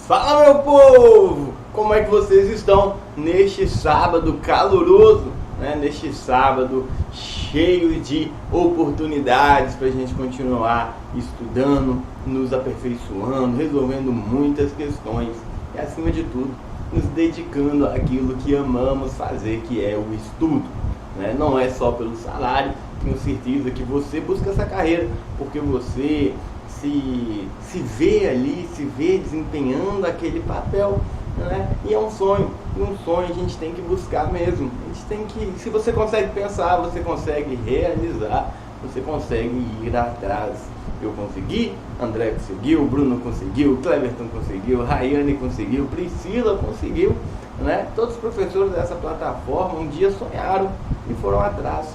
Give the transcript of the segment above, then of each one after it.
Fala, meu povo! Como é que vocês estão neste sábado caloroso, né? Neste sábado cheio de oportunidades para a gente continuar estudando, nos aperfeiçoando, resolvendo muitas questões e, acima de tudo, nos dedicando àquilo que amamos fazer, que é o estudo, né? Não é só pelo salário. Tenho certeza que você busca essa carreira porque você se vê ali, se vê desempenhando aquele papel, né? E é um sonho, e um sonho a gente tem que buscar mesmo. A gente tem que, se você consegue pensar, você consegue realizar, você consegue ir atrás. Eu consegui, André conseguiu, Bruno conseguiu, Cleverton conseguiu, Rayane conseguiu, Priscila conseguiu, né? Todos os professores dessa plataforma um dia sonharam e foram atrás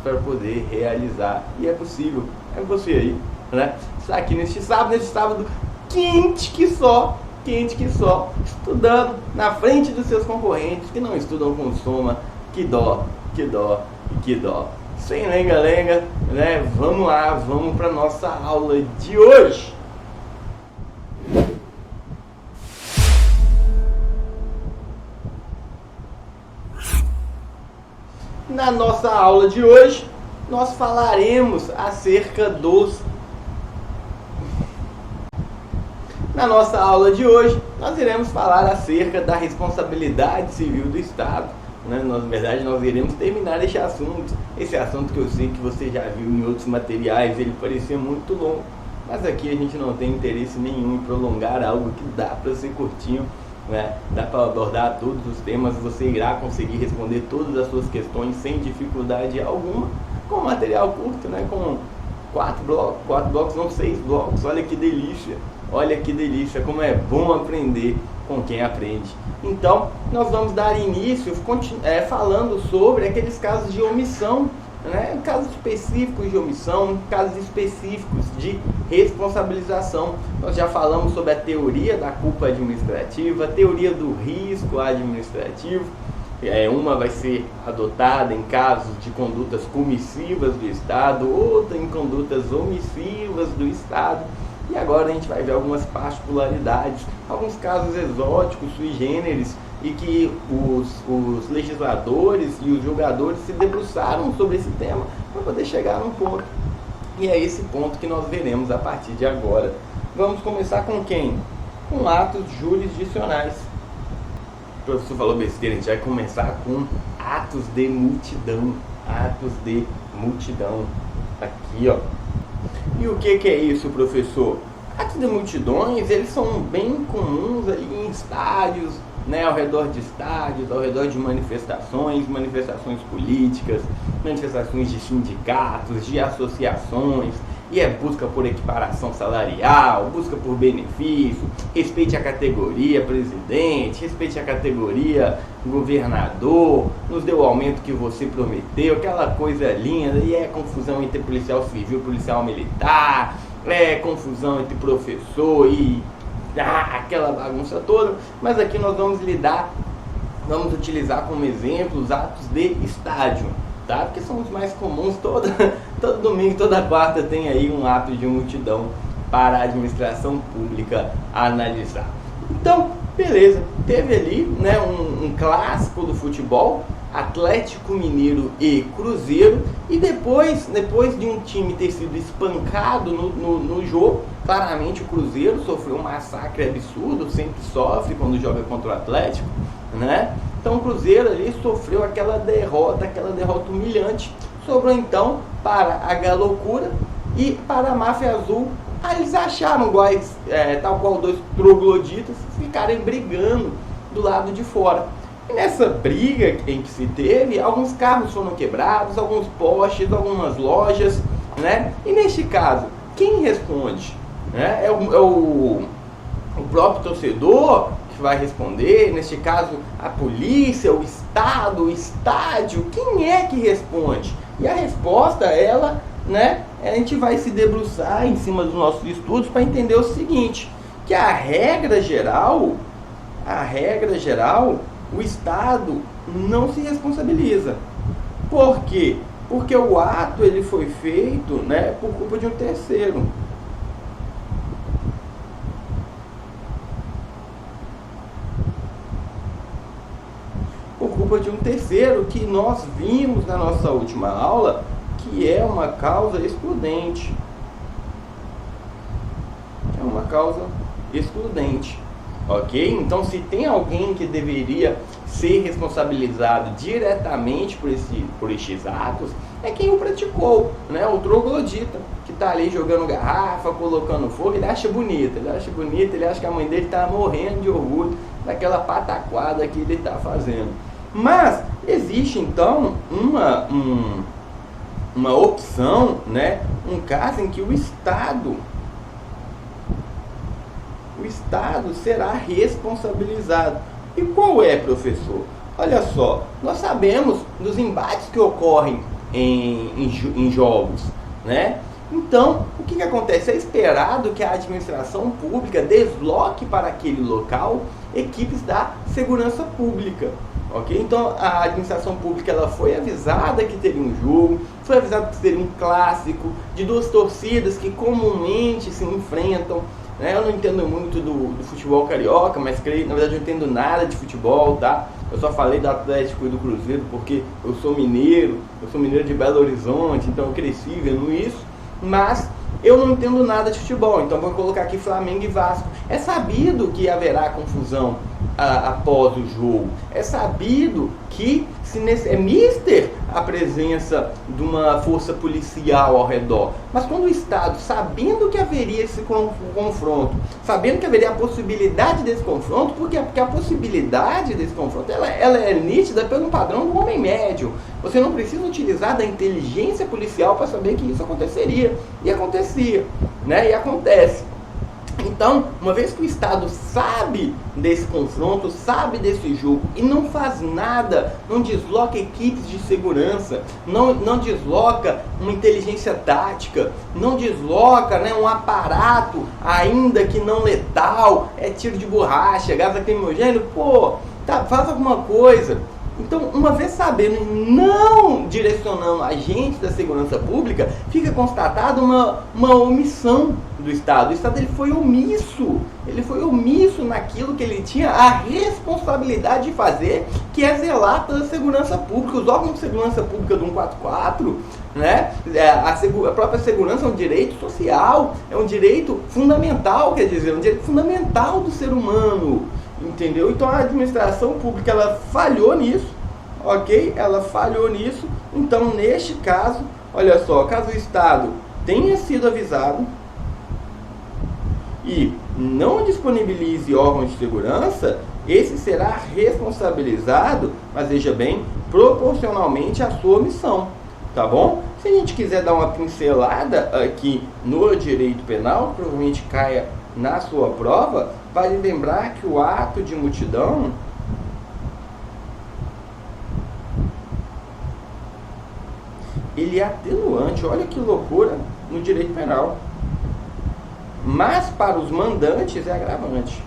para poder realizar. E é possível, é você aí, né? Está aqui neste sábado quente que só, estudando na frente dos seus concorrentes que não estudam com soma. Que dó. Sem lenga-lenga, né? Vamos lá, vamos para nossa aula de hoje. Na nossa aula de hoje, nós falaremos acerca dos... Na nossa aula de hoje, nós iremos falar acerca da responsabilidade civil do Estado, né? Na verdade, nós iremos terminar esse assunto que eu sei que você já viu em outros materiais, ele parecia muito longo, mas aqui a gente não tem interesse nenhum em prolongar algo que dá para ser curtinho, né? Dá para abordar todos os temas, você irá conseguir responder todas as suas questões sem dificuldade alguma, com material curto, né? Com 4 blocos, não 6 blocos. Olha que delícia, como é bom aprender com quem aprende. Então, nós vamos dar início falando sobre aqueles casos de omissão, né? Casos específicos de omissão, casos específicos de responsabilização. Nós já falamos sobre a teoria da culpa administrativa, a teoria do risco administrativo. Uma vai ser adotada em casos de condutas comissivas do Estado, outra em condutas omissivas do Estado. E agora a gente vai ver algumas particularidades, alguns casos exóticos, sui generis, e que os legisladores e os julgadores se debruçaram sobre esse tema para poder chegar num ponto. E é esse ponto que nós veremos a partir de agora. Vamos começar com quem? Com atos jurisdicionais. O professor falou besteira, a gente vai começar com atos de multidão. Aqui, ó. E o que é isso, professor? Atos de multidões, eles são bem comuns ali em estádios, né, ao redor de estádios, ao redor de manifestações políticas, manifestações de sindicatos, de associações, e é busca por equiparação salarial, busca por benefício, respeite a categoria presidente, respeite a categoria governador, nos dê o aumento que você prometeu, aquela coisa linda, e é confusão entre policial civil e policial militar, é confusão entre professor e aquela bagunça toda. Mas aqui nós vamos utilizar como exemplo os atos de estádio, tá? Porque são os mais comuns. Todo domingo, toda quarta tem aí um ato de multidão para a administração pública analisar. Então, beleza, teve ali, né, um clássico do futebol, Atlético Mineiro e Cruzeiro, e depois de um time ter sido espancado no jogo, claramente o Cruzeiro sofreu um massacre absurdo, sempre sofre quando joga contra o Atlético, né? Então o Cruzeiro ali sofreu aquela derrota humilhante. Sobrou então para a Galocura e para a Máfia Azul. Aí eles acharam, tal qual dois trogloditas, ficarem brigando do lado de fora. E nessa briga em que se teve, alguns carros foram quebrados, alguns postes, algumas lojas, né? E neste caso, quem responde? É o próprio torcedor que vai responder, neste caso a polícia, o Estado, o estádio, quem é que responde? E a resposta, né, a gente vai se debruçar em cima dos nossos estudos para entender o seguinte, que a regra geral, o Estado não se responsabiliza. Por quê? Porque o ato ele foi feito, né, por culpa de um terceiro. culpa de um terceiro, que nós vimos na nossa última aula, que é uma causa excludente. É uma causa excludente, ok? Então, se tem alguém que deveria ser responsabilizado diretamente por estes atos, é quem o praticou, né? O troglodita, que está ali jogando garrafa, colocando fogo. Ele acha bonito, ele acha que a mãe dele está morrendo de orgulho daquela pataquada que ele está fazendo. Mas existe então uma opção, né? Um caso em que o Estado será responsabilizado. E qual é, professor? Olha só, nós sabemos dos embates que ocorrem em jogos, né? Então, o que acontece? É esperado que a administração pública desloque para aquele local equipes da segurança pública, ok? Então, a administração pública ela foi avisada que teria um jogo, foi avisada que teria um clássico de duas torcidas que comumente se enfrentam, né? Eu não entendo muito do futebol carioca, mas creio, na verdade, eu não entendo nada de futebol, tá? Eu só falei do Atlético e do Cruzeiro porque eu sou mineiro de Belo Horizonte, então eu cresci vendo isso, mas eu não entendo nada de futebol, então vou colocar aqui Flamengo e Vasco. É sabido que haverá confusão após o jogo, é sabido que é mister a presença de uma força policial ao redor, mas quando o Estado, sabendo que haveria esse confronto, sabendo que haveria a possibilidade desse confronto, porque a possibilidade desse confronto ela é nítida pelo padrão do homem médio, você não precisa utilizar da inteligência policial para saber que isso aconteceria, e acontecia, né? E acontece. Então, uma vez que o Estado sabe desse confronto, sabe desse jogo e não faz nada, não desloca equipes de segurança, não desloca uma inteligência tática, não desloca, né, um aparato ainda que não letal, tiro de borracha, gás lacrimogêneo, faz alguma coisa. Então, uma vez sabendo e não direcionando agentes da segurança pública, fica constatada uma omissão do Estado. O Estado ele foi omisso naquilo que ele tinha a responsabilidade de fazer, que é zelar pela segurança pública. Os órgãos de segurança pública do 144, né? A própria segurança é um direito social, é um direito fundamental, quer dizer, um direito fundamental do ser humano. Entendeu? Então a administração pública ela falhou nisso, ok? Ela falhou nisso. Então, neste caso, olha só, caso o Estado tenha sido avisado e não disponibilize órgãos de segurança, esse será responsabilizado, mas veja bem, proporcionalmente à sua omissão, tá bom? Se a gente quiser dar uma pincelada aqui no direito penal, provavelmente caia na sua prova, vale lembrar que o ato de multidão ele é atenuante, olha que loucura no direito penal, mas para os mandantes é agravante.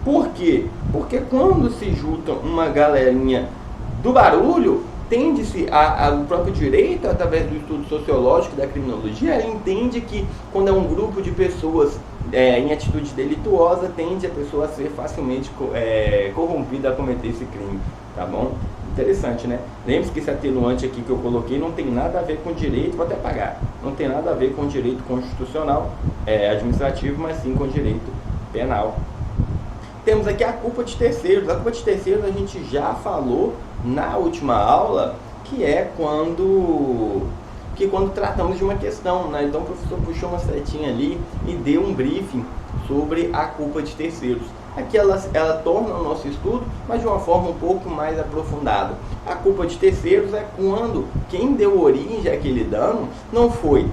Por quê? Porque quando se junta uma galerinha do barulho, tende-se o próprio direito, através do estudo sociológico da criminologia, ele entende que quando é um grupo de pessoas em atitude delituosa, tende a pessoa a ser facilmente corrompida a cometer esse crime, tá bom? Interessante, né? Lembre-se que esse atenuante aqui que eu coloquei não tem nada a ver com direito, vou até pagar, não tem nada a ver com direito constitucional, administrativo, mas sim com direito penal. Temos aqui a culpa de terceiros. A culpa de terceiros a gente já falou na última aula, que é quando tratamos de uma questão, né? Então o professor puxou uma setinha ali e deu um briefing sobre a culpa de terceiros. Aqui ela torna o nosso estudo, mas de uma forma um pouco mais aprofundada. A culpa de terceiros é quando quem deu origem àquele dano não foi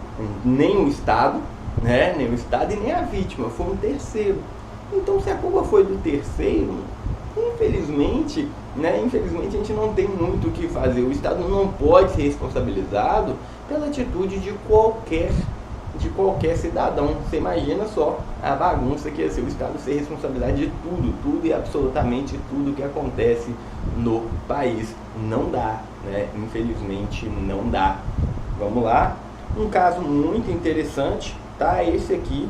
nem o Estado, né? Nem o Estado e nem a vítima, foi um terceiro. Então, se a culpa foi do terceiro, infelizmente, né, a gente não tem muito o que fazer. O Estado não pode ser responsabilizado pela atitude de qualquer cidadão. Você imagina só a bagunça que é ser o Estado ser responsabilidade de tudo e absolutamente tudo que acontece no país. Não dá, né? Infelizmente não dá. Vamos lá. Um caso muito interessante, tá? Esse aqui,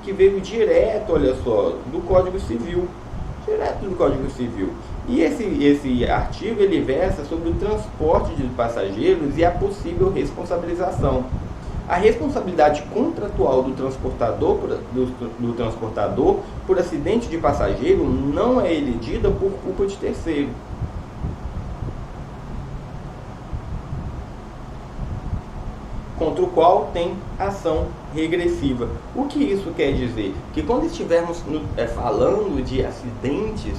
que veio direto, olha só, do Código Civil, direto do Código Civil. E esse artigo ele versa sobre o transporte de passageiros e a possível responsabilização. A responsabilidade contratual do transportador por acidente de passageiro não é elegida por culpa de terceiro. Contra o qual tem ação regressiva. O que isso quer dizer? Que quando estivermos falando de acidentes,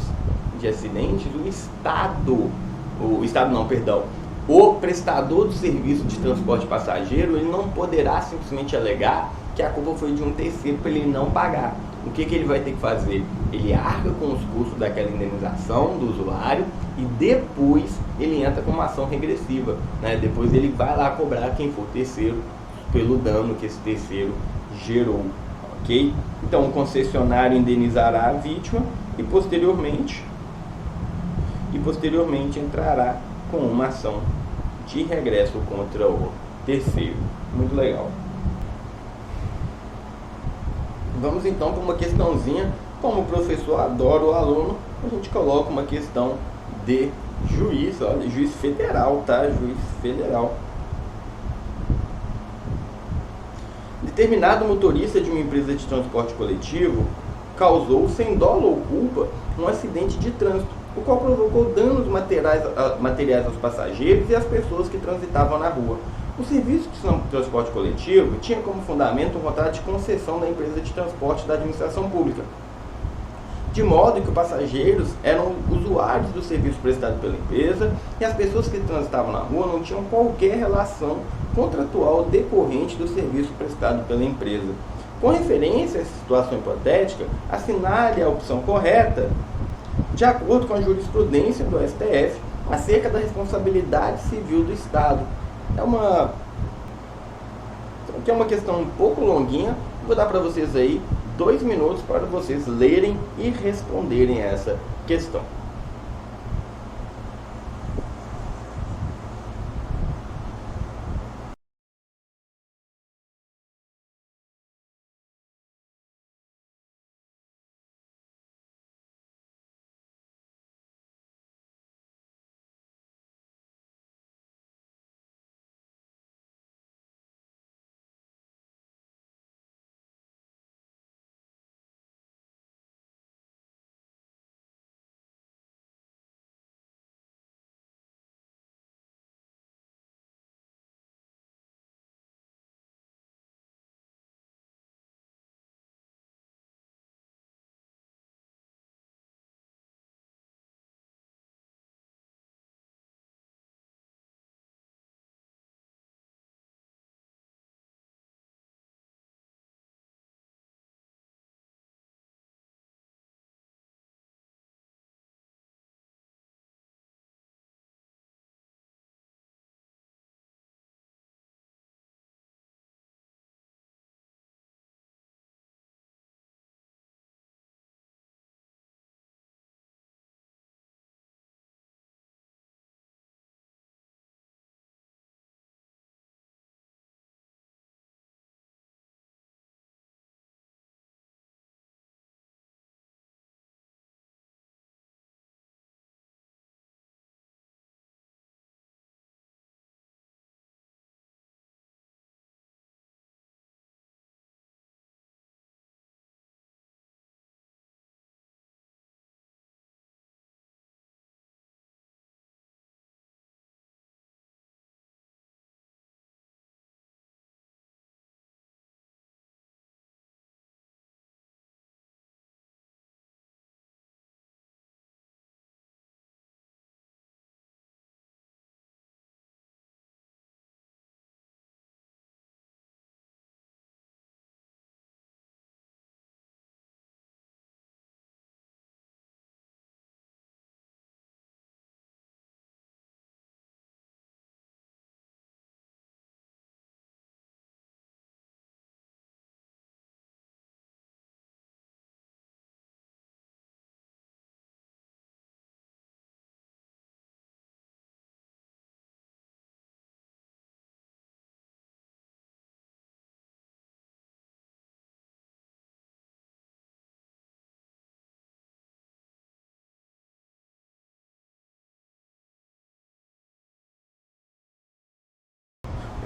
o prestador do serviço de transporte passageiro, ele não poderá simplesmente alegar que a culpa foi de um terceiro para ele não pagar. O que ele vai ter que fazer? Ele arca com os custos daquela indenização do usuário e depois ele entra com uma ação regressiva, né? Depois ele vai lá cobrar quem for terceiro pelo dano que esse terceiro gerou, ok? Então o concessionário indenizará a vítima e posteriormente entrará com uma ação de regresso contra o terceiro. Muito legal. Vamos então para uma questãozinha. Como o professor adora o aluno, a gente coloca uma questão de juiz, olha, juiz federal, tá? Juiz federal. Determinado motorista de uma empresa de transporte coletivo causou, sem dolo ou culpa, um acidente de trânsito, o qual provocou danos materiais aos passageiros e às pessoas que transitavam na rua. O serviço de transporte coletivo tinha como fundamento um contrato de concessão da empresa de transporte da administração pública, de modo que os passageiros eram usuários do serviço prestado pela empresa e as pessoas que transitavam na rua não tinham qualquer relação contratual decorrente do serviço prestado pela empresa. Com referência a essa situação hipotética, assinale a opção correta de acordo com a jurisprudência do STF acerca da responsabilidade civil do Estado. É uma questão um pouco longuinha, vou dar para vocês aí 2 minutos para vocês lerem e responderem a essa questão.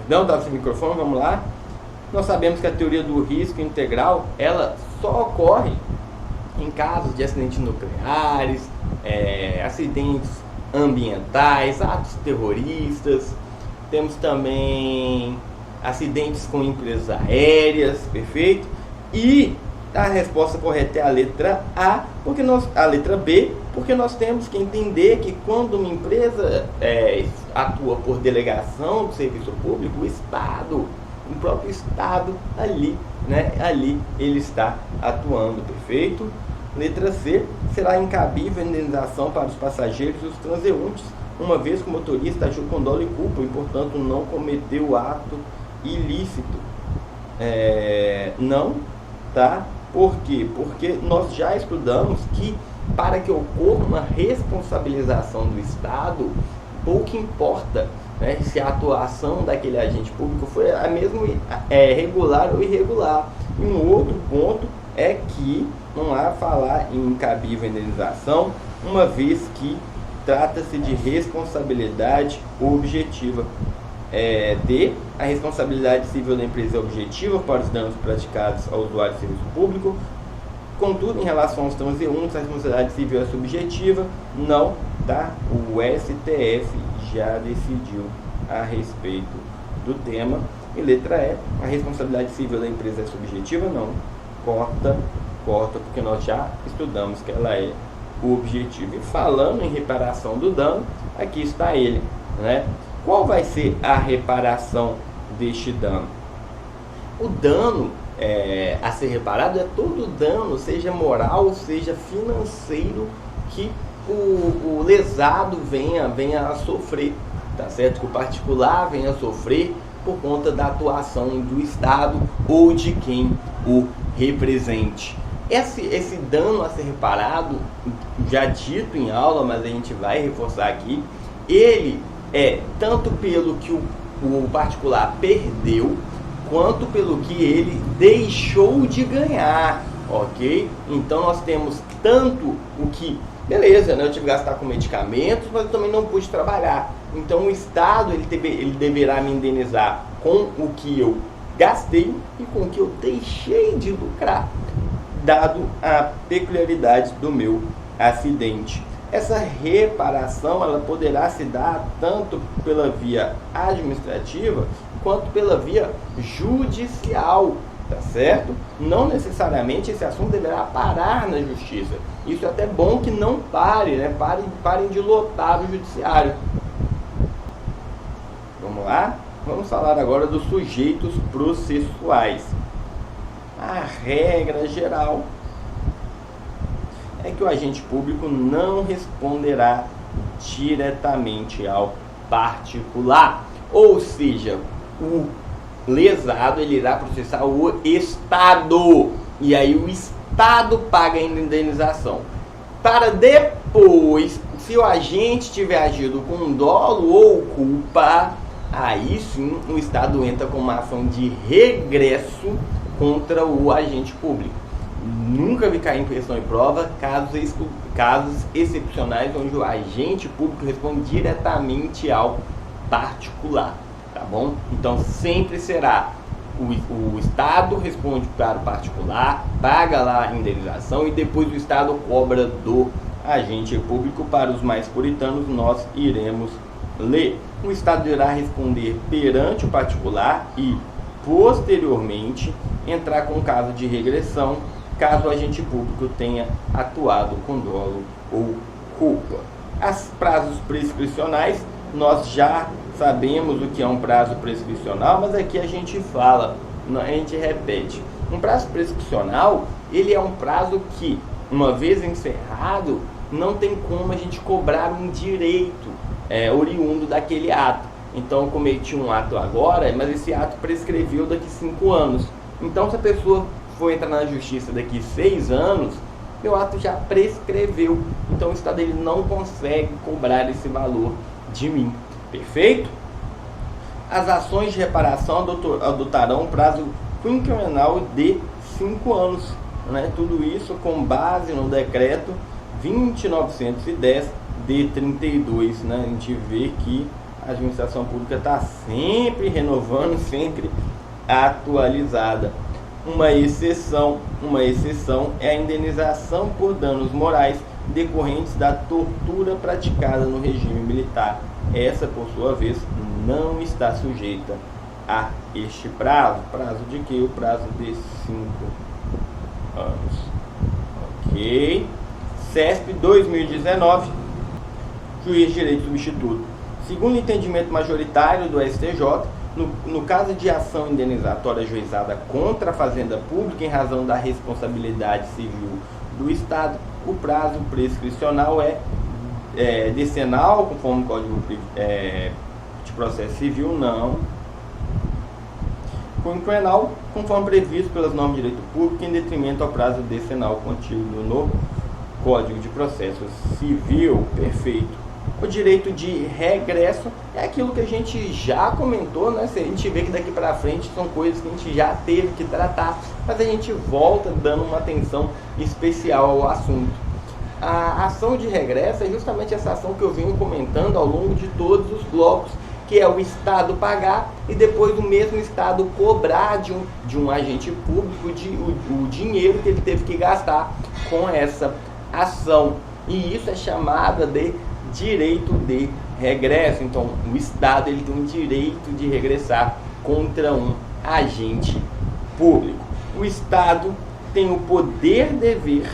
Não estava sem microfone, vamos lá. Nós sabemos que a teoria do risco integral, ela só ocorre em casos de acidentes nucleares, acidentes ambientais, atos terroristas. Temos também acidentes com empresas aéreas, perfeito? E a resposta correta é a letra A, a letra B, porque nós temos que entender que quando uma empresa atua por delegação do serviço público, o próprio Estado ali, ali ele está atuando, perfeito? Letra C, será incabível a indenização para os passageiros e os transeuntes, uma vez que o motorista agiu com dolo e culpa e, portanto, não cometeu ato ilícito. Não, tá? Por quê? Porque nós já estudamos que para que ocorra uma responsabilização do Estado, pouco importa, né, se a atuação daquele agente público foi a mesma regular ou irregular. E um outro ponto é que não há falar em incabível indenização, uma vez que trata-se de responsabilidade objetiva. D. A responsabilidade civil da empresa é objetiva para os danos praticados ao usuário de serviço público. Contudo, em relação aos transeuntes, a responsabilidade civil é subjetiva. Não, tá? O STF já decidiu a respeito do tema. E letra E. A responsabilidade civil da empresa é subjetiva? Não. Corta, porque nós já estudamos que ela é objetiva. E falando em reparação do dano, aqui está ele, né? Qual vai ser a reparação deste dano? O dano a ser reparado é todo dano, seja moral, seja financeiro, que o lesado venha a sofrer, tá certo? Que o particular venha a sofrer por conta da atuação do Estado ou de quem o represente. Esse dano a ser reparado, já dito em aula, mas a gente vai reforçar aqui, ele tanto pelo que o particular perdeu, quanto pelo que ele deixou de ganhar, ok? Então nós temos tanto o que, beleza, né, eu tive que gastar com medicamentos, mas eu também não pude trabalhar. Então o Estado ele deverá me indenizar com o que eu gastei e com o que eu deixei de lucrar, dado a peculiaridade do meu acidente. Essa reparação ela poderá se dar tanto pela via administrativa quanto pela via judicial, tá certo? Não necessariamente esse assunto deverá parar na justiça. Isso é até bom que não pare, né? Parem de lotar o judiciário. Vamos lá? Vamos falar agora dos sujeitos processuais. A regra geral é que o agente público não responderá diretamente ao particular. Ou seja, o lesado ele irá processar o Estado. E aí o Estado paga a indenização. Para depois, se o agente tiver agido com dolo ou culpa, aí sim o Estado entra com uma ação de regresso contra o agente público. Nunca vi cair em questão e prova casos excepcionais onde o agente público responde diretamente ao particular, tá bom? Então sempre será o Estado responde para o particular, paga lá a indenização e depois o Estado cobra do agente público. Para os mais puritanos nós iremos ler. O Estado irá responder perante o particular e posteriormente entrar com caso de regressão caso o agente público tenha atuado com dolo ou culpa. As prazos prescricionais, nós já sabemos o que é um prazo prescricional, mas aqui a gente fala, a gente repete. Um prazo prescricional, ele é um prazo que, uma vez encerrado, não tem como a gente cobrar um direito oriundo daquele ato. Então eu cometi um ato agora, mas esse ato prescreveu daqui 5 anos. Então se a pessoa for entrar na justiça daqui 6 anos, meu ato já prescreveu. Então o Estado ele não consegue cobrar esse valor de mim. Perfeito? As ações de reparação adotarão um prazo quinquenal de 5 anos. Né? Tudo isso com base no decreto 20.910 de 32. Né? A gente vê que A administração pública está sempre renovando, sempre atualizada. Uma exceção é a indenização por danos morais decorrentes da tortura praticada no regime militar. Essa, por sua vez, não está sujeita a este prazo. Prazo de quê? O prazo de 5 anos. Ok. CESP 2019, juiz de direito substituto. Segundo o entendimento majoritário do STJ, no caso de ação indenizatória ajuizada contra a Fazenda Pública em razão da responsabilidade civil do Estado, o prazo prescricional é decenal, conforme o Código de Processo Civil, não. Quinquenal, conforme previsto pelas normas de direito público, em detrimento ao prazo decenal contido no Código de Processo Civil. Perfeito. O direito de regresso é aquilo que a gente já comentou, né? Se a gente vê que daqui para frente são coisas que a gente já teve que tratar, mas a gente volta dando uma atenção especial ao assunto. A ação de regresso é justamente essa ação que eu venho comentando ao longo de todos os blocos, que é o Estado pagar e depois o mesmo Estado cobrar de um agente público o dinheiro que ele teve que gastar com essa ação. E isso é chamada de direito de regresso. Então o Estado ele tem o direito de regressar contra um agente público. O Estado tem o poder-dever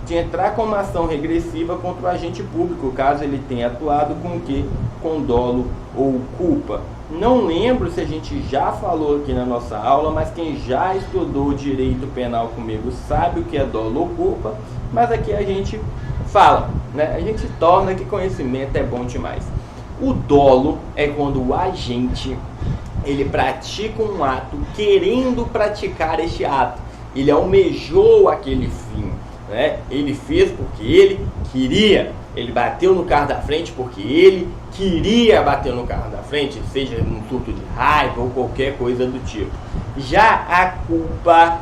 de entrar com uma ação regressiva contra o agente público, caso ele tenha atuado com o quê? Com dolo ou culpa. Não lembro se a gente já falou aqui na nossa aula, mas quem já estudou direito penal comigo sabe o que é dolo ou culpa, mas aqui a gente fala, né? A gente torna que conhecimento é bom demais. O dolo é quando o agente ele pratica um ato querendo praticar este ato. Ele almejou aquele fim, né? Ele fez porque ele queria. Ele bateu no carro da frente porque ele queria bater no carro da frente, seja num surto de raiva ou qualquer coisa do tipo. Já a culpa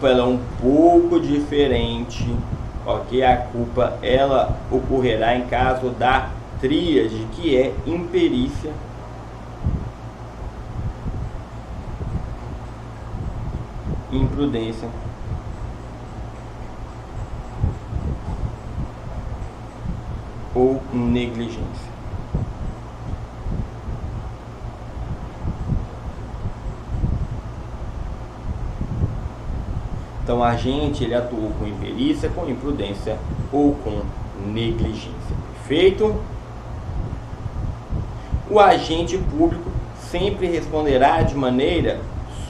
ela é um pouco diferente. Ok, a culpa ela ocorrerá em caso da tríade, que é imperícia, imprudência ou negligência. Então, o agente ele atuou com imperícia, com imprudência ou com negligência. Perfeito? O agente público sempre responderá de maneira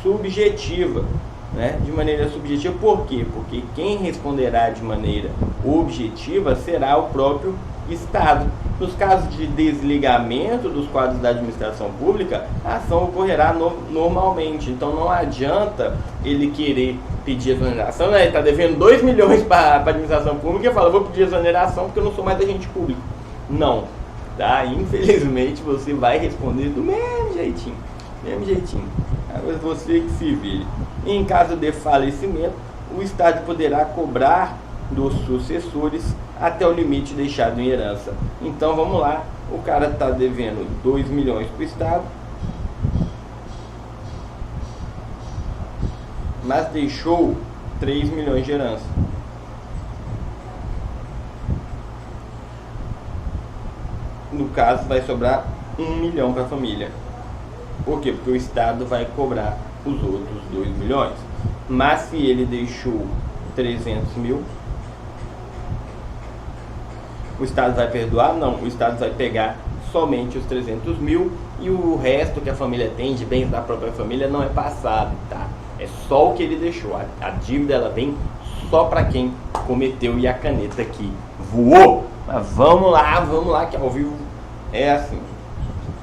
subjetiva, né? De maneira subjetiva, por quê? Porque quem responderá de maneira objetiva será o próprio Estado. Nos casos de desligamento dos quadros da administração pública, a ação ocorrerá normalmente. Então não adianta ele querer pedir exoneração, né? Ele está devendo 2 milhões para a administração pública e fala, vou pedir exoneração porque eu não sou mais agente público. Não, tá? Infelizmente você vai responder do mesmo jeitinho. Agora você que se vire. Em caso de falecimento, o Estado poderá cobrar dos sucessores até o limite deixado em herança. Então vamos lá, o cara está devendo 2 milhões para o Estado, mas deixou 3 milhões de herança. No caso vai sobrar 1 milhão para a família. Por quê? Porque o Estado vai cobrar os outros 2 milhões. Mas se ele deixou 300 mil, o Estado vai perdoar? Não, o Estado vai pegar somente os 300 mil e o resto que a família tem de bens da própria família não é passado, tá? É só o que ele deixou. A dívida ela vem só para quem cometeu e a caneta aqui voou. Mas vamos lá que ao vivo é assim.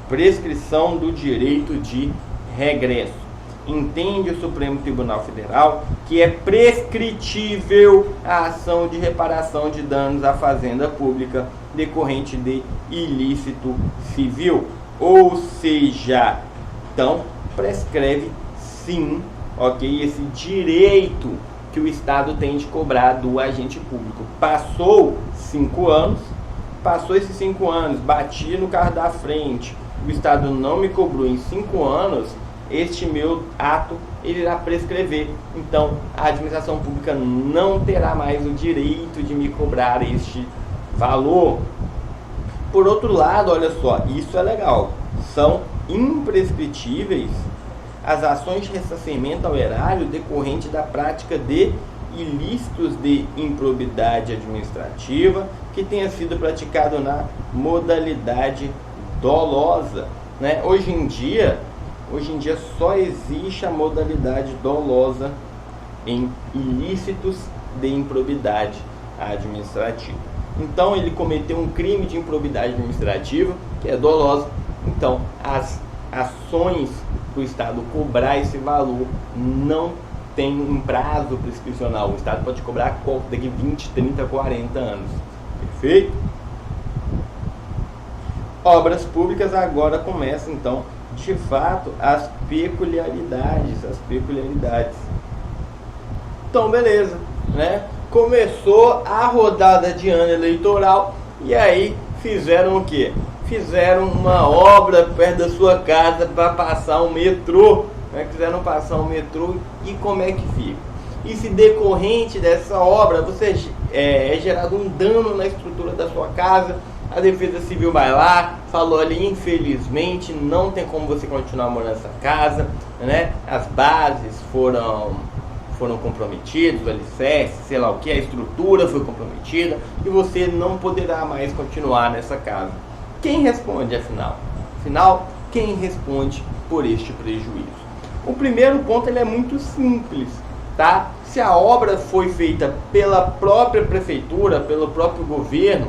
Prescrição do direito de regresso. Entende o Supremo Tribunal Federal que é prescritível a ação de reparação de danos à fazenda pública decorrente de ilícito civil. Ou seja, então prescreve sim, ok, esse direito que o Estado tem de cobrar do agente público. Passou 5 anos, passou esses 5 anos, bati no carro da frente, o Estado não me cobrou em 5 anos, este meu ato ele irá prescrever. Então a administração pública não terá mais o direito de me cobrar este valor. Por outro lado, olha só, isso é legal, são imprescritíveis as ações de ressarcimento ao erário decorrente da prática de ilícitos de improbidade administrativa que tenha sido praticado na modalidade dolosa, né? Hoje em dia só existe a modalidade dolosa em ilícitos de improbidade administrativa. Então ele cometeu um crime de improbidade administrativa, que é dolosa. Então as ações para o Estado cobrar esse valor não tem um prazo prescricional. O Estado pode cobrar daqui 20, 30, 40 anos. Perfeito? Obras públicas agora começam então, de fato, as peculiaridades. Então, beleza, né? Começou a rodada de ano eleitoral e aí fizeram o quê? Fizeram uma obra perto da sua casa para passar um metrô, né? Quiseram passar um metrô, e como é que fica? E se decorrente dessa obra é gerado um dano na estrutura da sua casa, a Defesa Civil vai lá, falou ali, infelizmente não tem como você continuar morando nessa casa, né? As bases foram comprometidas, o alicerce, sei lá o que, a estrutura foi comprometida e você não poderá mais continuar nessa casa. Quem responde, afinal? Afinal, quem responde por este prejuízo? O primeiro ponto ele é muito simples, tá? Se a obra foi feita pela própria prefeitura, pelo próprio governo,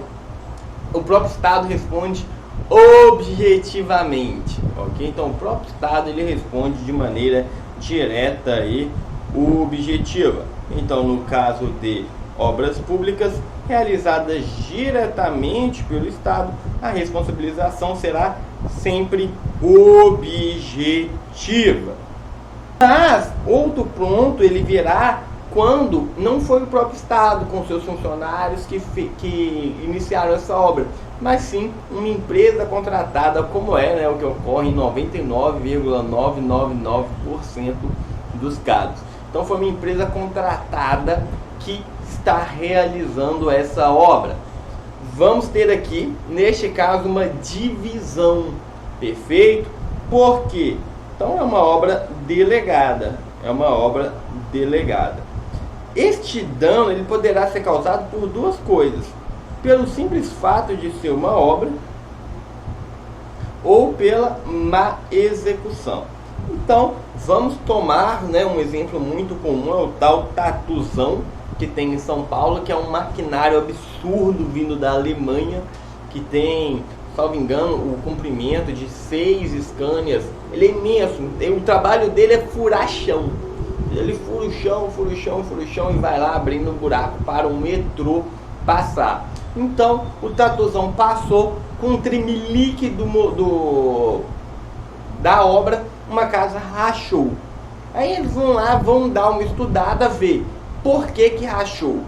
o próprio Estado responde objetivamente, ok? Então o próprio Estado ele responde de maneira direta e objetiva. Então, no caso de obras públicas realizadas diretamente pelo Estado, a responsabilização será sempre objetiva. Mas outro ponto ele virá quando não foi o próprio Estado com seus funcionários que iniciaram essa obra, mas sim uma empresa contratada, como né, o que ocorre em 99,999% dos casos. Então foi uma empresa contratada que está realizando essa obra. Vamos ter aqui, neste caso, uma divisão, perfeito? Por quê? Então é uma obra delegada, Este dano ele poderá ser causado por duas coisas: pelo simples fato de ser uma obra ou pela má execução. Então, vamos tomar, né, um exemplo muito comum, é o tal tatuzão que tem em São Paulo, que é um maquinário absurdo vindo da Alemanha, que tem, salvo engano, o comprimento de 6 Scanias. Ele é imenso, o trabalho dele é furar chão. Ele fura o chão e vai lá abrindo um buraco para o metrô passar. Então, o tatuzão passou com um tremelique da obra, uma casa rachou. Aí eles vão lá, vão dar uma estudada, ver por que rachou.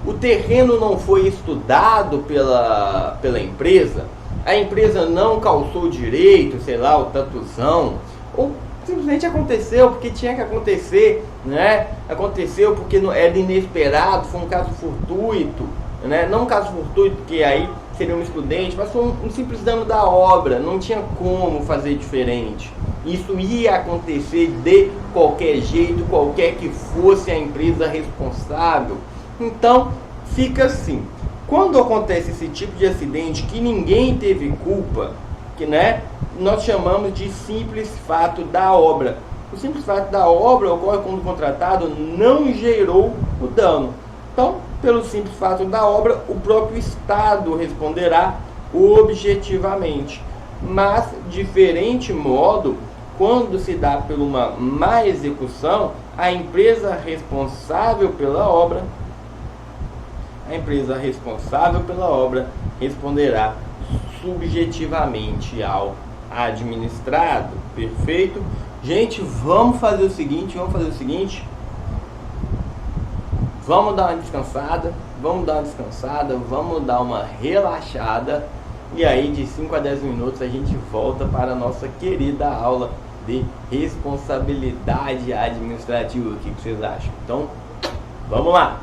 O terreno não foi estudado pela empresa, a empresa não calçou direito, sei lá, o tatuzão, ou simplesmente aconteceu porque tinha que acontecer, né? Aconteceu porque era inesperado, foi um caso fortuito, né? Não um caso fortuito, porque aí seria um excludente, mas foi um simples dano da obra, não tinha como fazer diferente. Isso ia acontecer de qualquer jeito, qualquer que fosse a empresa responsável. Então, fica assim. Quando acontece esse tipo de acidente que ninguém teve culpa, que, né, nós chamamos de simples fato da obra. O simples fato da obra ocorre quando o contratado não gerou o dano. Então, pelo simples fato da obra, o próprio Estado responderá objetivamente. Mas, diferente modo, quando se dá por uma má execução, a empresa responsável pela obra responderá subjetivamente ao administrado. Perfeito? Gente, vamos fazer o seguinte, vamos dar uma descansada, vamos dar uma descansada, vamos dar uma relaxada. E aí de 5 a 10 minutos a gente volta para a nossa querida aula de responsabilidade administrativa. O que vocês acham? Então, vamos lá!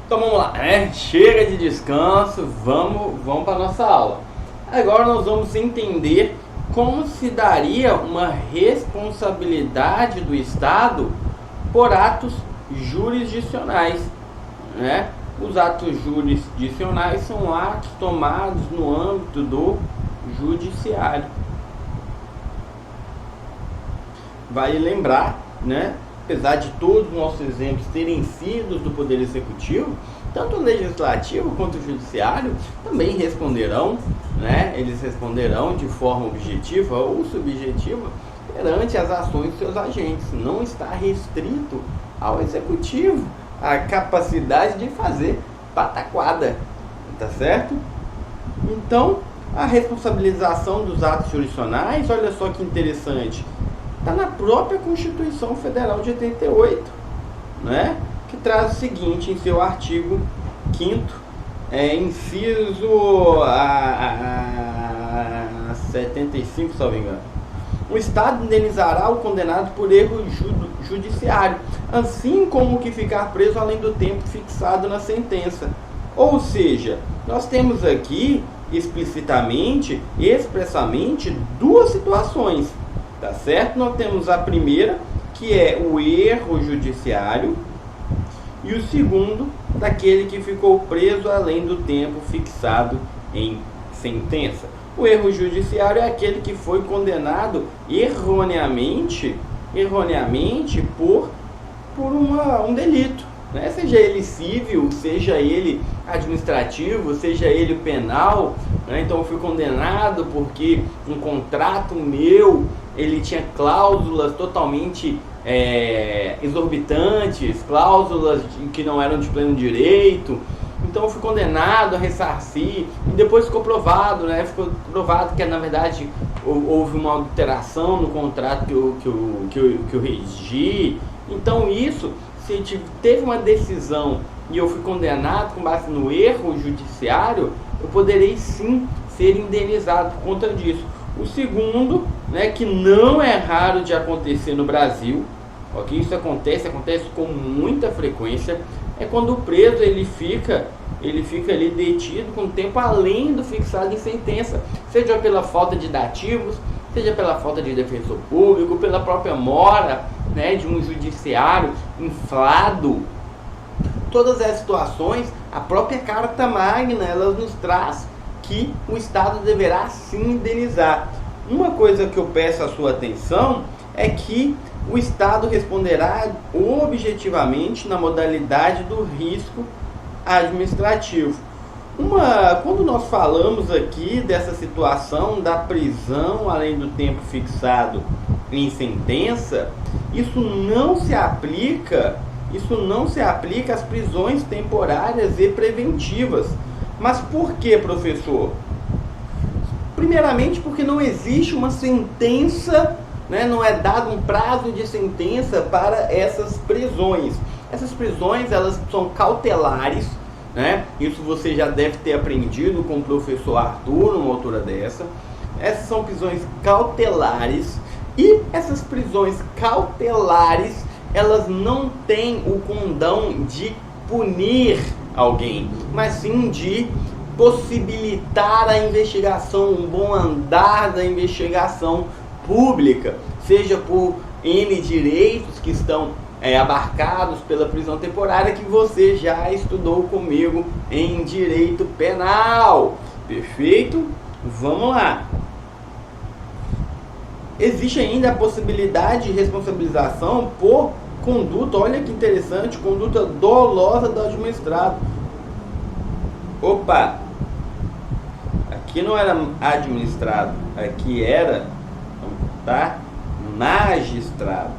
Então vamos lá, né? Chega de descanso, vamos para nossa aula. Agora nós vamos entender como se daria uma responsabilidade do Estado por atos jurisdicionais, né? Os atos jurisdicionais são atos tomados no âmbito do judiciário. Vale lembrar, né? Apesar de todos os nossos exemplos terem sido do Poder Executivo, tanto o Legislativo quanto o Judiciário também responderão, né? Eles responderão de forma objetiva ou subjetiva perante as ações dos seus agentes. Não está restrito ao Executivo a capacidade de fazer pataquada, tá certo? Então, a responsabilização dos atos jurisdicionais, olha só que interessante, está na própria Constituição Federal de 88, né? Que traz o seguinte em seu artigo 5º, inciso 75, se não me engano. O Estado indenizará o condenado por erro judiciário, assim como o que ficar preso além do tempo fixado na sentença. Ou seja, nós temos aqui explicitamente, expressamente, duas situações. Tá certo? Nós temos a primeira, que é o erro judiciário, e o segundo, daquele que ficou preso além do tempo fixado em sentença. O erro judiciário é aquele que foi condenado erroneamente por um delito, né? Seja ele civil, seja ele administrativo, seja ele penal, né? Então eu fui condenado porque um contrato meu ele tinha cláusulas totalmente exorbitantes, cláusulas que não eram de pleno direito. Então eu fui condenado a ressarcir e depois ficou provado, né? Ficou provado que na verdade houve uma alteração no contrato que eu redigi. Então isso, se teve uma decisão e eu fui condenado com base no erro judiciário, eu poderei sim ser indenizado por conta disso. O segundo, né, que não é raro de acontecer no Brasil, ok? Isso acontece com muita frequência, é quando o preso ele fica ali detido com tempo além do fixado em sentença, seja pela falta de dativos, seja pela falta de defensor público, pela própria mora, né, de um judiciário inflado. Todas as situações, a própria Carta Magna, ela nos traz que o Estado deverá sim indenizar. Uma coisa que eu peço a sua atenção é que o Estado responderá objetivamente na modalidade do risco administrativo. Quando nós falamos aqui dessa situação da prisão além do tempo fixado em sentença, isso não se aplica às prisões temporárias e preventivas. Mas por que, professor? Primeiramente porque não existe uma sentença, né? Não é dado um prazo de sentença para essas prisões. Essas prisões elas são cautelares, né? Isso você já deve ter aprendido com o professor Arthur numa altura dessa. Essas são prisões cautelares e essas prisões cautelares elas não têm o condão de punir alguém, mas sim de possibilitar a investigação, um bom andar da investigação pública, seja por N direitos que estão abarcados pela prisão temporária que você já estudou comigo em direito penal. Perfeito? Vamos lá. Existe ainda a possibilidade de responsabilização por conduta, olha que interessante, conduta dolosa do administrado. Opa! Aqui não era administrado, aqui era, tá? Magistrado,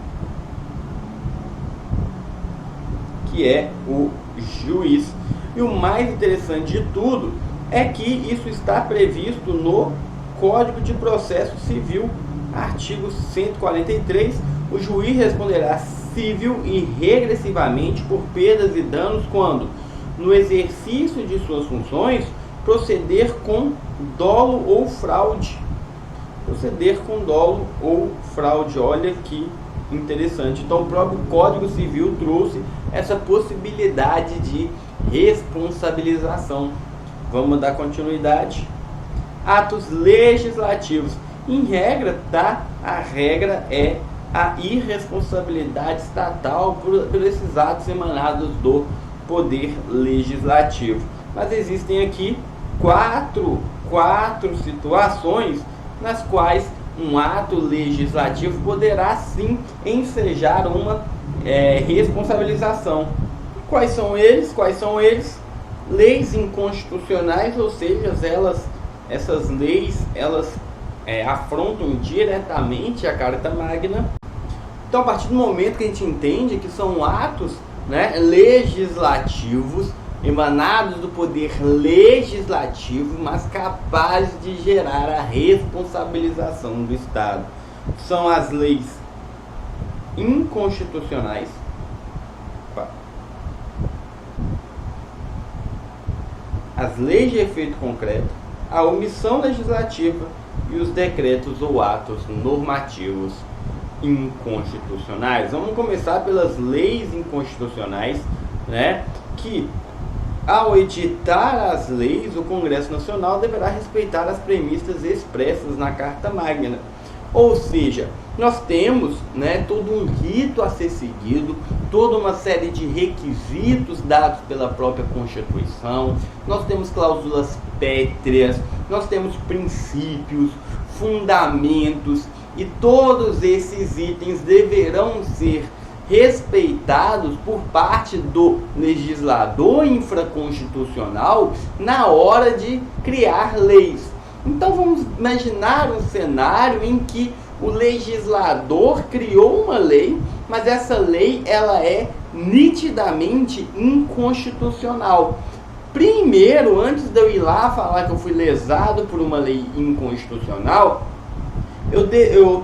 que é o juiz. E o mais interessante de tudo é que isso está previsto no Código de Processo Civil, artigo 143. O juiz responderá civil e regressivamente por perdas e danos quando, no exercício de suas funções, proceder com dolo ou fraude. Proceder com dolo ou fraude, olha que interessante. Então o próprio Código Civil trouxe essa possibilidade de responsabilização. Vamos dar continuidade. Atos legislativos. Em regra, tá? A regra é a irresponsabilidade estatal por esses atos emanados do poder legislativo. Mas existem aqui quatro situações nas quais um ato legislativo poderá sim ensejar uma responsabilização. Quais são eles? Leis inconstitucionais, ou seja, essas leis afrontam diretamente a Carta Magna. Então, a partir do momento que a gente entende que são atos, né, legislativos, emanados do poder legislativo, mas capazes de gerar a responsabilização do Estado, são as leis inconstitucionais, as leis de efeito concreto, a omissão legislativa e os decretos ou atos normativos inconstitucionais. Vamos começar pelas leis inconstitucionais, né? Que ao editar as leis, o Congresso Nacional deverá respeitar as premissas expressas na Carta Magna. Ou seja, nós temos, né, todo um rito a ser seguido, toda uma série de requisitos dados pela própria Constituição, nós temos cláusulas pétreas, nós temos princípios, fundamentos, e todos esses itens deverão ser respeitados por parte do legislador infraconstitucional na hora de criar leis. Então vamos imaginar um cenário em que o legislador criou uma lei, mas essa lei ela é nitidamente inconstitucional. Primeiro, antes de eu ir lá falar que eu fui lesado por uma lei inconstitucional, eu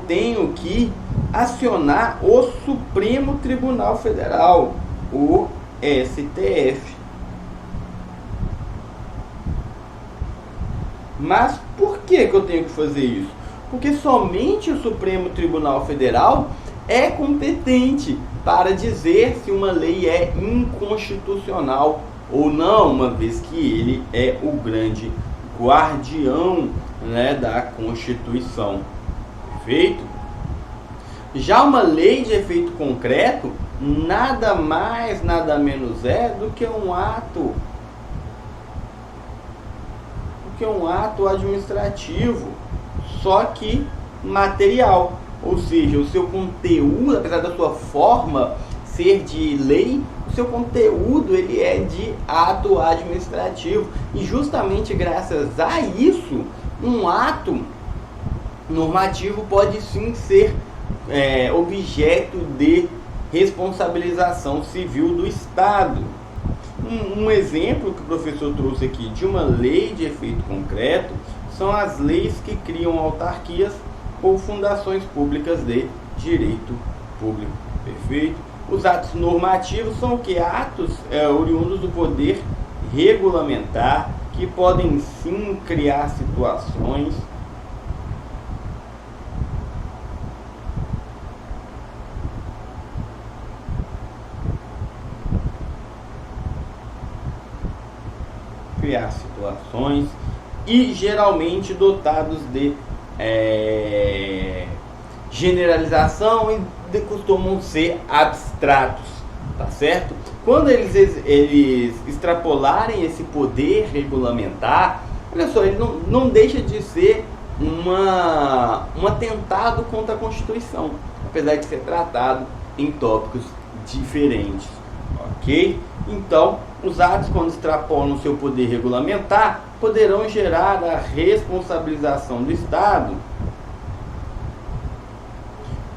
tenho que acionar o Supremo Tribunal Federal, o STF. Mas por que eu tenho que fazer isso? Porque somente o Supremo Tribunal Federal é competente para dizer se uma lei é inconstitucional ou não, uma vez que ele é o grande guardião, né, da Constituição. Perfeito? Já uma lei de efeito concreto nada mais, nada menos é do que um ato administrativo, só que material. Ou seja, o seu conteúdo, apesar da sua forma ser de lei, o seu conteúdo ele é de ato administrativo. E justamente graças a isso, um ato normativo pode sim ser objeto de responsabilização civil do Estado. Um exemplo que o professor trouxe aqui de uma lei de efeito concreto são as leis que criam autarquias ou fundações públicas de direito público. Perfeito? Os atos normativos são o que? Atos oriundos do poder regulamentar, que podem sim criar situações e geralmente dotados de generalização e costumam ser abstratos, tá certo? Quando eles extrapolarem esse poder regulamentar, olha só, ele não deixa de ser um atentado contra a Constituição, apesar de ser tratado em tópicos diferentes, ok? Então, os atos, quando extrapolam seu poder regulamentar, poderão gerar a responsabilização do Estado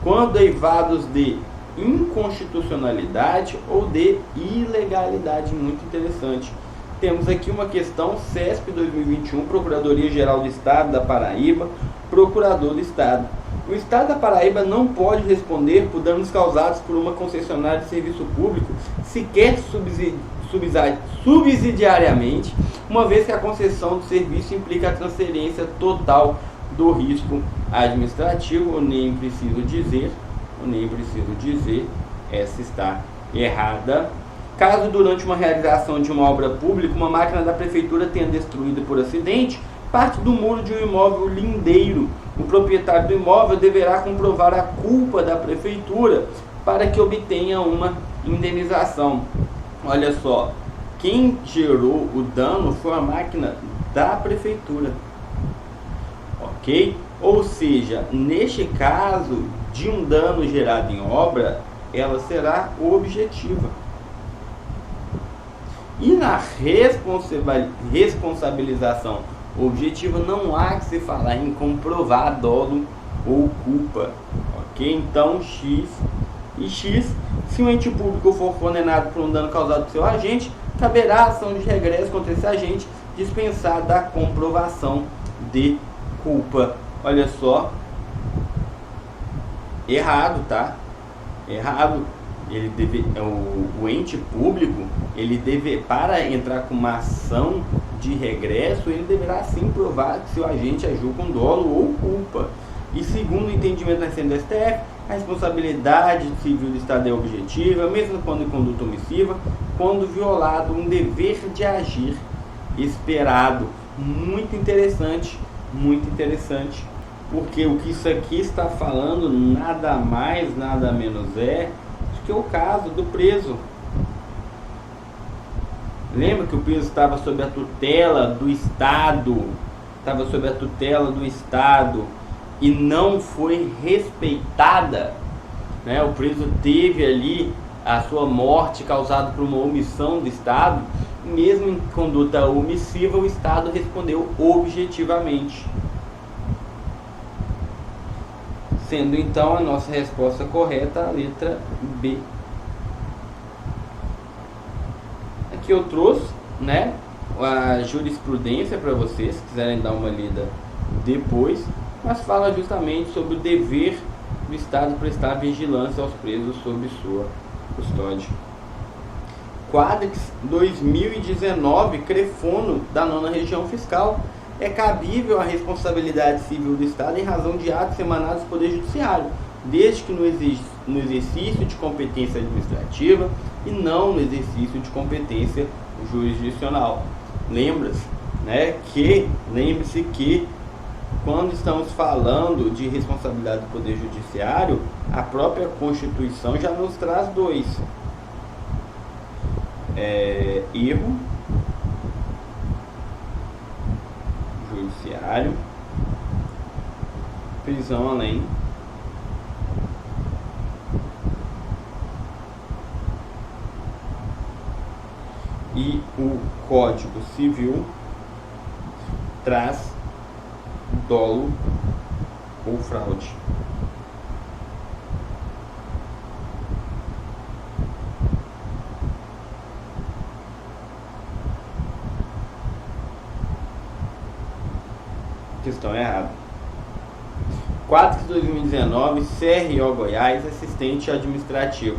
quando eivados de inconstitucionalidade ou de ilegalidade. Muito interessante. Temos aqui uma questão, CESP 2021, Procuradoria-Geral do Estado da Paraíba, Procurador do Estado. O Estado da Paraíba não pode responder por danos causados por uma concessionária de serviço público, sequer subsidiariamente, uma vez que a concessão do serviço implica a transferência total do risco administrativo. Eu nem preciso dizer, essa está errada. Caso durante uma realização de uma obra pública, uma máquina da prefeitura tenha destruído por acidente parte do muro de um imóvel lindeiro, o proprietário do imóvel deverá comprovar a culpa da prefeitura para que obtenha uma indenização. Olha só, quem gerou o dano foi a máquina da prefeitura, ok? Ou seja, neste caso de um dano gerado em obra, ela será objetiva. E na responsabilização objetiva não há que se falar em comprovar dolo ou culpa, ok? Então X e X, se um ente público for condenado por um dano causado por seu agente, caberá a ação de regresso contra esse agente dispensada a comprovação de culpa. Olha só, errado, tá? Errado. Ele deve, o ente público, ele deve, para entrar com uma ação de regresso, ele deverá sim provar que seu agente agiu com dolo ou culpa. E segundo o entendimento da do STF, a responsabilidade civil do Estado é objetiva, mesmo quando em conduta omissiva, quando violado um dever de agir esperado. Muito interessante, porque o que isso aqui está falando nada mais, nada menos é que é o caso do preso. Lembra que o preso estava sob a tutela do Estado, e não foi respeitada, né? O preso teve ali a sua morte causada por uma omissão do Estado, mesmo em conduta omissiva, o Estado respondeu objetivamente. Sendo então a nossa resposta correta a letra B. Aqui eu trouxe, né, a jurisprudência para vocês, se quiserem dar uma lida depois, mas fala justamente sobre o dever do Estado prestar vigilância aos presos sob sua custódia. Quadrix 2019, Crefono, da 9ª Região Fiscal. É cabível a responsabilidade civil do Estado em razão de atos emanados do Poder Judiciário, desde que no exercício de competência administrativa e não no exercício de competência jurisdicional. Lembre-se que quando estamos falando de responsabilidade do Poder Judiciário, a própria Constituição já nos traz dois: erro judiciário, prisão além e o Código Civil traz dolo ou fraude. Questão errada. 4 de 2019, CRO Goiás, assistente administrativo.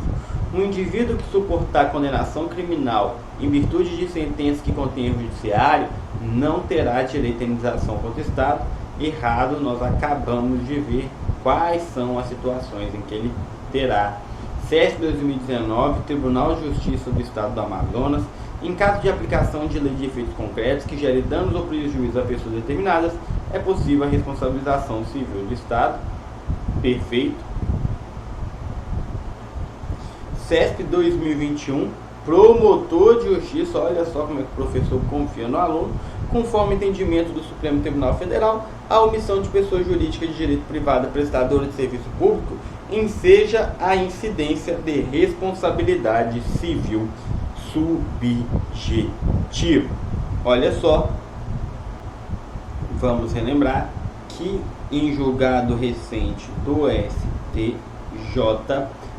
Um indivíduo que suportar condenação criminal em virtude de sentença que contém erro judiciário não terá direito à indenização contra o Estado. Errado, nós acabamos de ver quais são as situações em que ele terá. CESP 2019, Tribunal de Justiça do Estado do Amazonas. Em caso de aplicação de lei de efeitos concretos que gere danos ou prejuízos a pessoas determinadas, é possível a responsabilização civil do Estado. Perfeito. CESP 2021, promotor de justiça. Olha só como é que o professor confia no aluno. Conforme entendimento do Supremo Tribunal Federal, a omissão de pessoa jurídica de direito privado prestadora de serviço público enseja a incidência de responsabilidade civil subjetiva. Olha só, vamos relembrar que em julgado recente do STJ,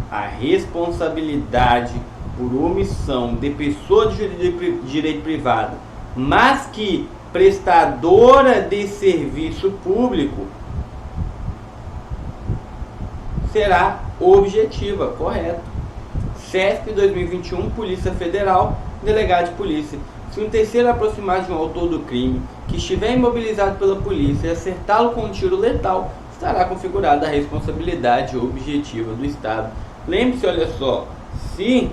a responsabilidade por omissão de pessoa de direito privado, mas que prestadora de serviço público, será objetiva, correto. CESP 2021, Polícia Federal, delegado de polícia. Se um terceiro aproximar de um autor do crime que estiver imobilizado pela polícia e acertá-lo com um tiro letal, estará configurada a responsabilidade objetiva do Estado. Lembre-se, olha só, se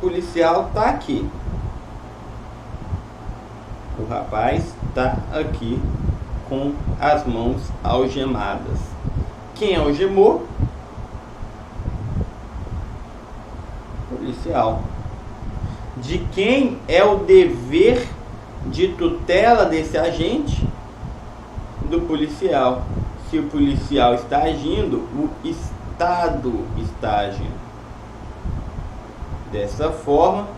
policial tá aqui. O rapaz tá aqui com as mãos algemadas. Quem algemou? Policial. De quem é o dever de tutela desse agente? Do policial. Se o policial está agindo, o Estado está agindo. Dessa forma,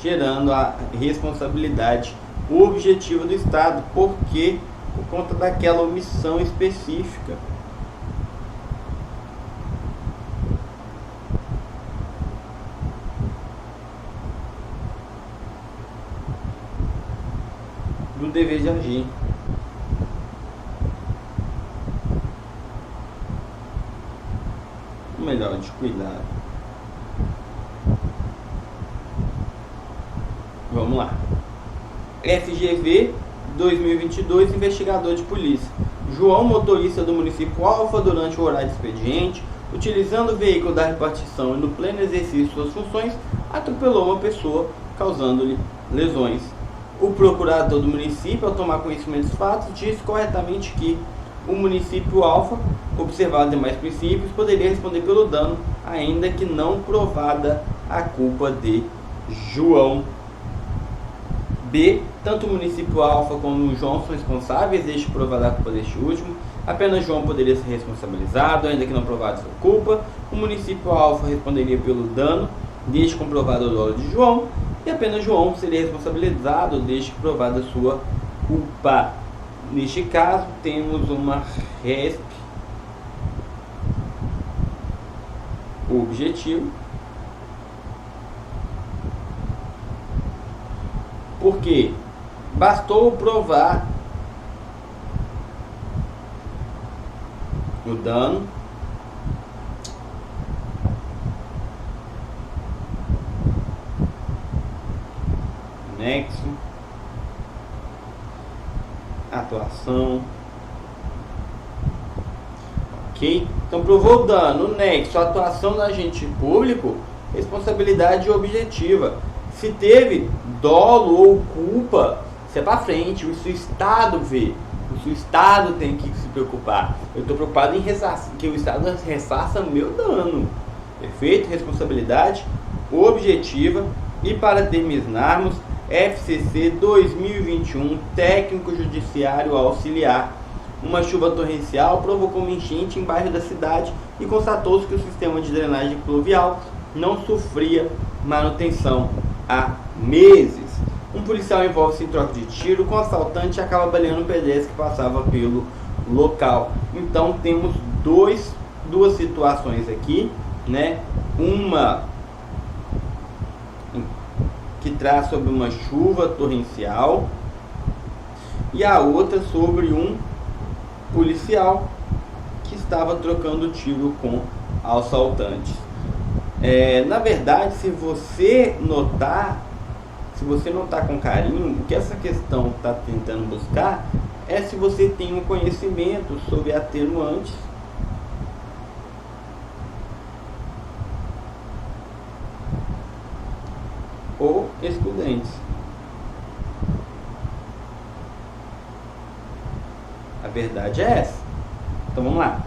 gerando a responsabilidade objetiva do Estado, porque por conta daquela omissão específica. Do dever de agir. Melhor, de cuidado. Vamos lá. FGV 2022, investigador de polícia. João, motorista do município Alfa, durante o horário de expediente, utilizando o veículo da repartição e no pleno exercício de suas funções, atropelou uma pessoa, causando-lhe lesões. O procurador do município, ao tomar conhecimento dos fatos, disse corretamente que o município Alfa, observado demais princípios, poderia responder pelo dano, ainda que não provada a culpa de João. B. Tanto o município Alfa como o João são responsáveis, desde provada a culpa deste último. Apenas João poderia ser responsabilizado, ainda que não provada sua culpa. O município Alfa responderia pelo dano, desde comprovado o dolo de João. E apenas João seria responsabilizado, desde provada sua culpa. Neste caso, temos uma RESP objetivo, porque bastou provar o dano, nexo, atuação, ok? Então provou o dano, nexo, atuação do agente público, responsabilidade objetiva. Se teve dolo ou culpa, isso é para frente, isso o Estado vê, isso o Estado tem que se preocupar. Eu estou preocupado em que o Estado ressarça meu dano. Perfeito? Responsabilidade objetiva. E para terminarmos, FCC 2021, técnico judiciário auxiliar. Uma chuva torrencial provocou uma enchente em bairro da cidade e constatou-se que o sistema de drenagem pluvial não sofria manutenção há meses. Um policial envolve-se em troca de tiro com assaltante e acaba baleando um pedestre que passava pelo local. Então temos duas situações aqui, né? Uma que traz sobre uma chuva torrencial e a outra sobre um policial que estava trocando tiro com assaltantes. Na verdade, se você notar com carinho, o que essa questão está tentando buscar é se você tem um conhecimento sobre atenuantes ou excludentes. A verdade é essa. Então vamos lá.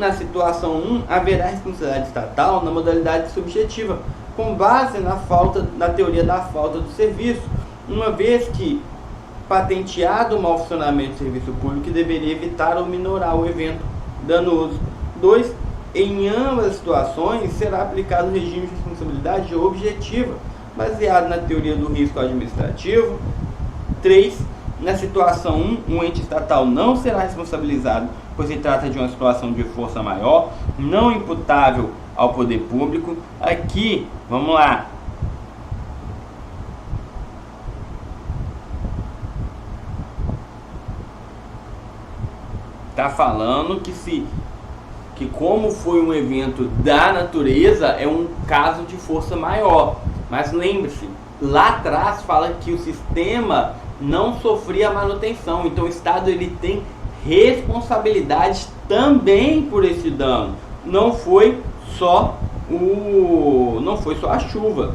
Na situação 1, haverá responsabilidade estatal na modalidade subjetiva, com base na teoria da falta do serviço, uma vez que patenteado o mau funcionamento do serviço público que deveria evitar ou minorar o evento danoso. 2. Em ambas as situações será aplicado o regime de responsabilidade objetiva, baseado na teoria do risco administrativo. 3. Na situação 1, o ente estatal não será responsabilizado, pois se trata de uma situação de força maior, não imputável ao poder público. Aqui, vamos lá. Está falando que como foi um evento da natureza, é um caso de força maior. Mas lembre-se, lá atrás fala que o sistema não sofria manutenção, então o Estado ele tem responsabilidade também por esse dano. Não foi só não foi só a chuva,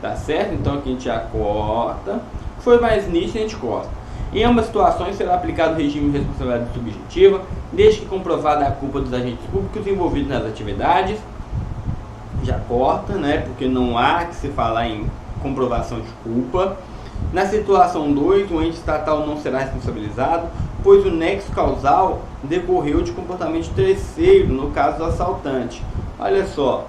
tá certo? Então aqui a gente já corta. Foi mais nítido, a gente corta. Em ambas situações será aplicado o regime de responsabilidade subjetiva, desde que comprovada a culpa dos agentes públicos envolvidos nas atividades. Já corta, né? Porque não há que se falar em comprovação de culpa. Na situação 2, o ente estatal não será responsabilizado, pois o nexo causal decorreu de comportamento terceiro, no caso do assaltante. Olha só,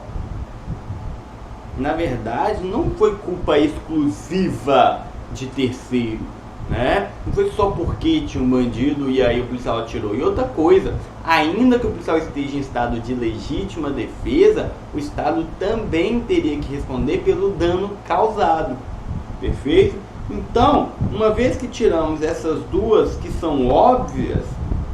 na verdade não foi culpa exclusiva de terceiro, né? Não foi só porque tinha um bandido e aí o policial atirou. E outra coisa, ainda que o policial esteja em estado de legítima defesa, o Estado também teria que responder pelo dano causado. Perfeito? Então, uma vez que tiramos essas duas que são óbvias,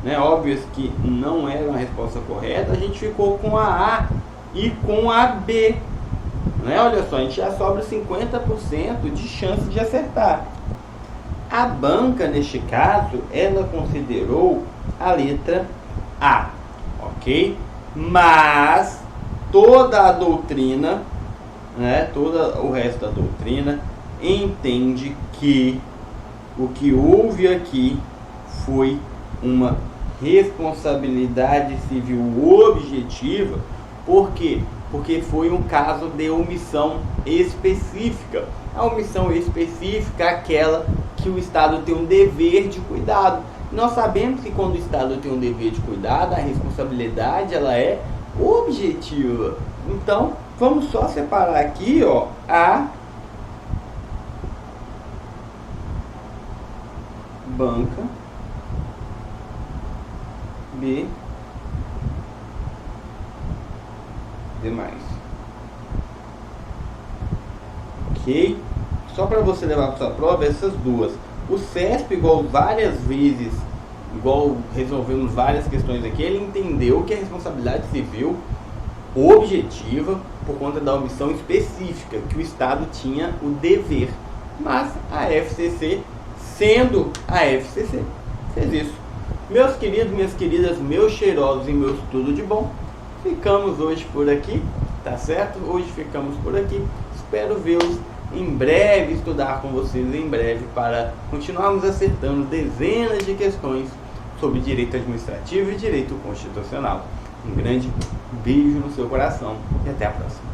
né, óbvias que não eram a resposta correta, a gente ficou com a A e com a B. Né? Olha só, a gente já sobra 50% de chance de acertar. A banca, neste caso, ela considerou a letra A, ok? Mas toda a doutrina, né, todo o resto da doutrina, entende que o que houve aqui foi uma responsabilidade civil objetiva. Por quê? Porque foi um caso de omissão específica. A omissão específica é aquela que o Estado tem um dever de cuidado. Nós sabemos que quando o Estado tem um dever de cuidado, a responsabilidade ela é objetiva. Então, vamos só separar aqui, ó, a banca, B, demais. Ok? Só para você levar para sua prova essas duas. O CESP, igual várias vezes, igual resolvemos várias questões aqui, ele entendeu que a responsabilidade civil objetiva por conta da omissão específica, que o Estado tinha o dever. Mas a FCC, sendo a FCC, fez isso. Meus queridos, minhas queridas, meus cheirosos e meus tudo de bom, ficamos hoje por aqui, tá certo? Hoje ficamos por aqui. Espero vê-los em breve, estudar com vocês em breve para continuarmos acertando dezenas de questões sobre direito administrativo e direito constitucional. Um grande beijo no seu coração e até a próxima.